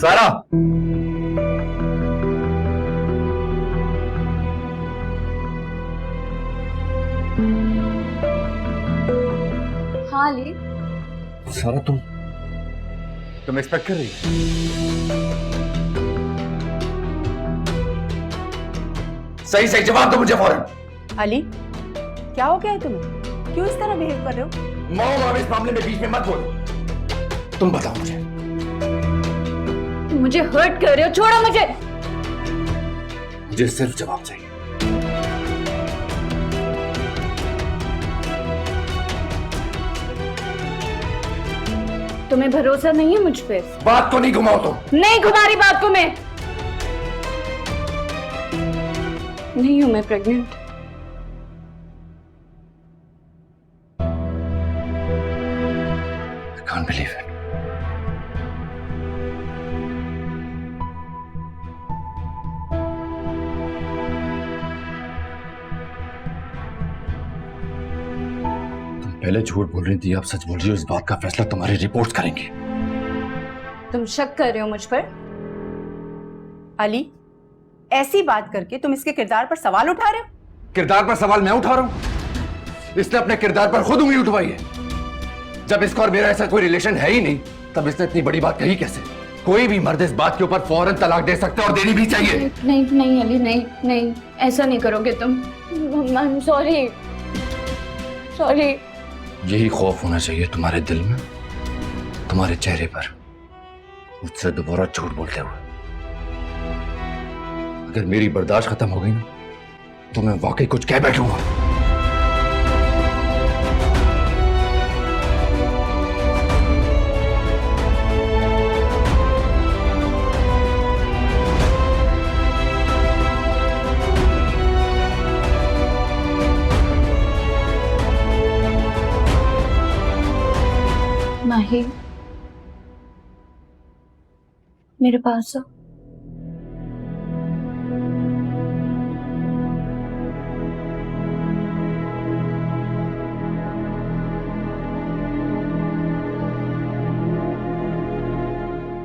सारा, हाँ अली। सारा तुम एक्सपेक्ट कर रही हो? सही सही जवाब दो मुझे फौरन। अली, क्या हो गया है तुम्हें? क्यों इस तरह बिहेव कर रहे हो? मॉम, अब इस मामले में बीच में मत बोलो। तुम बताओ मुझे हर्ट कर रहे हो, छोड़ो मुझे। मुझे सिर्फ जवाब चाहिए। तुम्हें भरोसा नहीं है मुझ पे? बात को नहीं घुमाओ तुम। नहीं घुमा रही बात को मैं। नहीं हूं मैं pregnant. I can't believe it. तुम पहले झूठ बोल रही थी, अब सच बोल रही हो। इस बात का फैसला तुम्हारी रिपोर्ट्स करेंगे। तुम शक कर रहे हो मुझ पर? अली, ऐसी बात करके तुम इसके किरदार पर सवाल उठा रहे हो? किरदार पर सवाल मैं उठा रहा हूं? इसने अपने किरदार पर खुद उंगली उठवाई है। जब इसका और मेरा ऐसा कोई रिलेशन है ही नहीं, तब इसने इतनी बड़ी बात कही कैसे? कोई भी मर्द इस बात के ऊपर फौरन तलाक दे सकता है और देनी भी चाहिए। नहीं नहीं अली, नहीं नहीं, ऐसा नहीं करोगे तुम। I am sorry, sorry. यही खौफ होना चाहिए तुम्हारे दिल में, तुम्हारे चेहरे पर, मुझसे दोबारा झूठ बोलते हुए। अगर मेरी बर्दाश्त खत्म हो गई ना, तो मैं वाकई कुछ कह बैठूंगा। माही, मेरे पास आओ।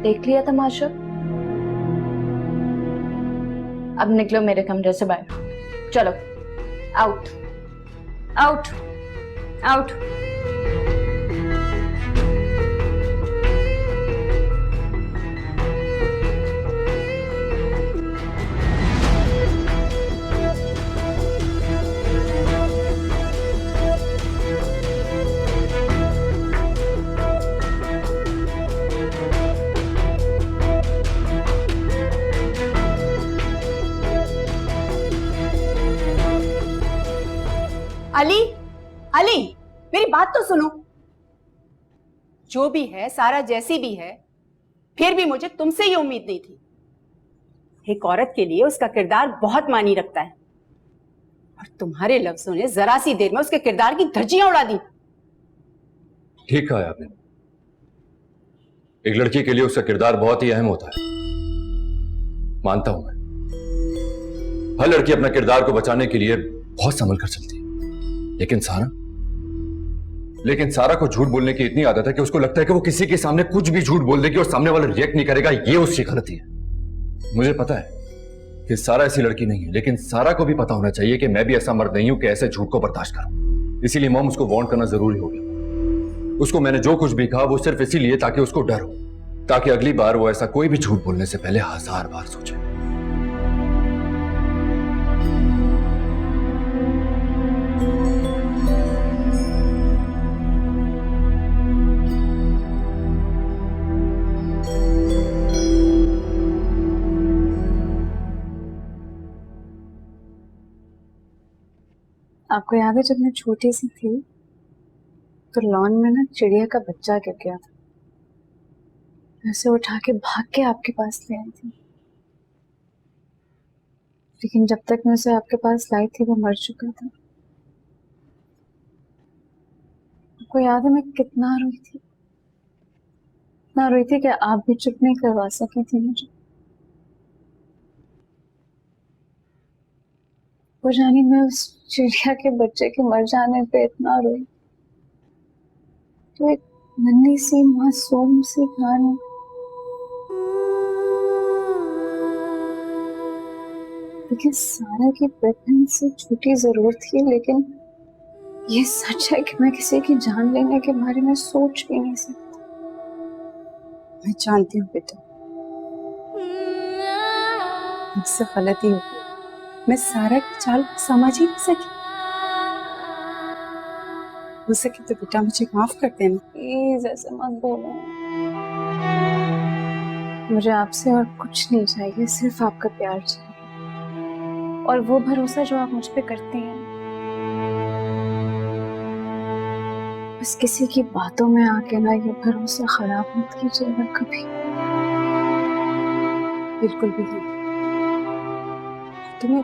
देख लिया तमाशा? अब निकलो मेरे कमरे से बाहर। चलो, out out out. Ali, Ali, मेरी बात तो सुनो। जो भी है, सारा जैसी भी है, फिर भी मुझे तुमसे ये उम्मीद नहीं थी। एक औरत के लिए उसका किरदार बहुत मायने रखता है, और तुम्हारे लफ्जों ने जरा सी देर में उसके किरदार की धज्जियां उड़ा दी। ठीक कहा आपने। एक लड़की के लिए उसका किरदार बहुत ही अहम होता है, मानता हूं मैं। हर लड़की अपना किरदार को बचाने के लिए बहुत संभल कर चलती है, लेकिन सारा को झूठ बोलने की इतनी आदत है कि उसको लगता है कि वो किसी के सामने कुछ भी झूठ बोल देगी और सामने वाला रिएक्ट नहीं करेगा। ये उसकी गलती है। मुझे पता है कि सारा ऐसी लड़की नहीं है, लेकिन सारा को भी पता होना चाहिए कि मैं भी ऐसा मर्द नहीं हूं कि ऐसे झूठ को बर्दाश्त करूं। इसीलिए मॉम, उसको वार्न करना जरूरी हो गया। उसको मैंने जो कुछ भी कहा वो सिर्फ इसीलिए ताकि उसको डर हो, ताकि अगली बार वो ऐसा कोई भी झूठ बोलने से पहले 1000 बार सोचे। आपको याद है जब मैं छोटी सी थी तो लॉन में ना चिड़िया का बच्चा गिर गया था। मैं उसे उठा के भाग के आपके पास ले आई थी, लेकिन जब तक मैं उसे आपके पास लाई थी वो मर चुका था। आपको याद है मैं कितना रोई थी? इतना रोई थी कि आप भी चुप नहीं करवा सकी थी मुझे। वो जानी मैं उस चिड़िया के बच्चे के मर जाने पे इतना रोई। तो एक नन्ही सी मासूम सी कहानी देखिए सारा की प्रेगनेंसी छोटी जरूर थी, लेकिन ये सच है कि मैं किसी की जान लेने के बारे में सोच भी नहीं सकती। मैं जानती हूँ बेटा, मुझसे गलती हो गई। मैं सारा की चाल को समझ ही नहीं सकी। हो सके तो बेटा मुझे माफ कर देना। प्लीज ऐसे मत बोलो, मुझे आपसे और कुछ नहीं चाहिए, सिर्फ आपका प्यार चाहिए और वो भरोसा जो आप मुझ पे करते हैं। बस किसी की बातों में आके ना ये भरोसा खराब मत कीजिएगा कभी। बिल्कुल भी नहीं। तुम्हें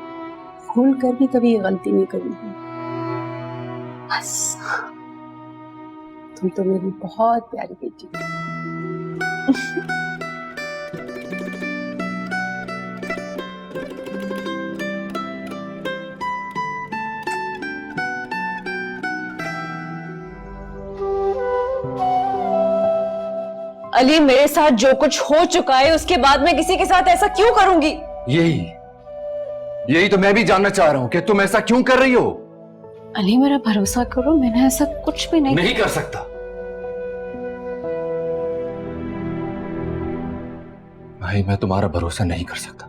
भूल कर भी कभी ये गलती नहीं करूंगी। बस तुम तो मेरी बहुत प्यारी बेटी हो। अली, मेरे साथ जो कुछ हो चुका है उसके बाद मैं किसी के साथ ऐसा क्यों करूंगी? यही यही तो मैं भी जानना चाह रहा हूं कि तुम ऐसा क्यों कर रही हो। अली मेरा भरोसा करो, मैंने ऐसा कुछ भी नहीं कर सकता। भाई मैं तुम्हारा भरोसा नहीं कर सकता।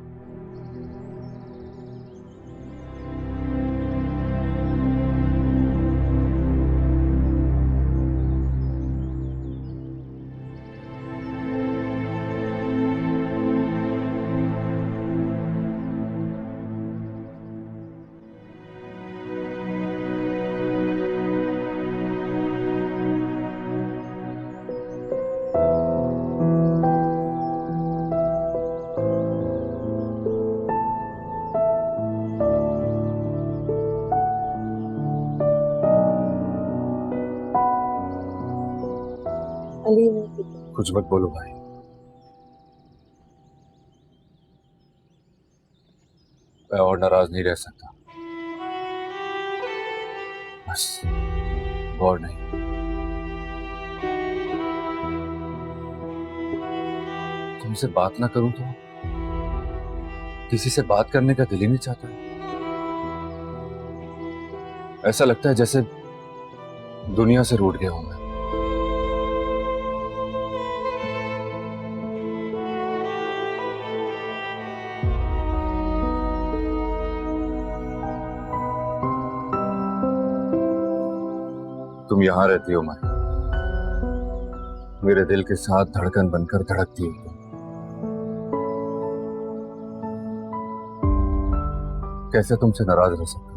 अली, कुछ मत बोलो भाई। मैं और नाराज नहीं रह सकता। बस और नहीं। तुमसे बात ना करूं तो किसी से बात करने का दिल ही नहीं चाहता। ऐसा लगता है जैसे दुनिया से रूठ गया हूं मैं। तुम यहां रहती हो माही, मेरे दिल के साथ धड़कन बनकर धड़कती हो तुम। कैसे तुमसे नाराज रह सकता।